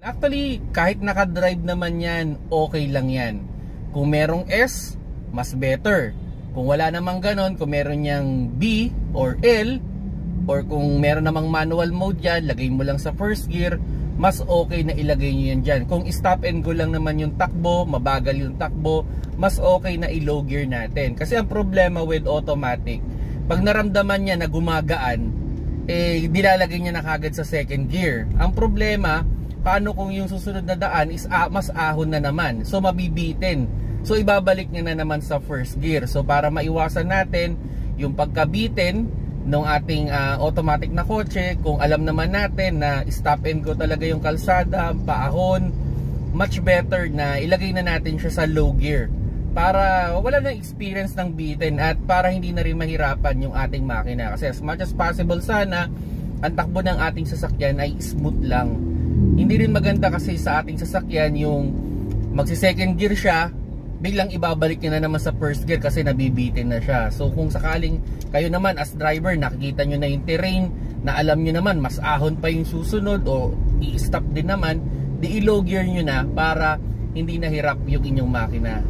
Actually, kahit naka-drive naman yan, okay lang yan. Kung merong S, mas better. Kung wala namang ganon, kung meron niyang B or L, or kung meron namang manual mode dyan, lagay mo lang sa first gear, mas okay na ilagay nyo yan dyan. Kung stop and go lang naman yung takbo, mabagal yung takbo, mas okay na i-low gear natin. Kasi ang problema with automatic, pag naramdaman niya na gumagaan, dilalagay niya na kagad sa second gear. Ang problema, paano kung yung susunod na daan is mas ahon na naman, so mabibitin, so ibabalik niya na naman sa first gear. So para maiwasan natin yung pagkabitin ng ating automatic na kotse, kung alam naman natin na stop and go talaga yung kalsada, paahon, much better na ilagay na natin siya sa low gear para wala na experience ng bitin at para hindi na rin mahirapan yung ating makina. Kasi as much as possible sana ang takbo ng ating sasakyan ay smooth lang. Hindi rin maganda kasi sa ating sasakyan yung magsi-second gear siya, biglang ibabalik niya na naman sa first gear kasi nabibitin na siya. So kung sakaling kayo naman as driver, nakikita nyo na yung terrain, na alam nyo naman mas ahon pa yung susunod o i-stop din naman, di i-low gear nyo na para hindi nahirap yung inyong makina.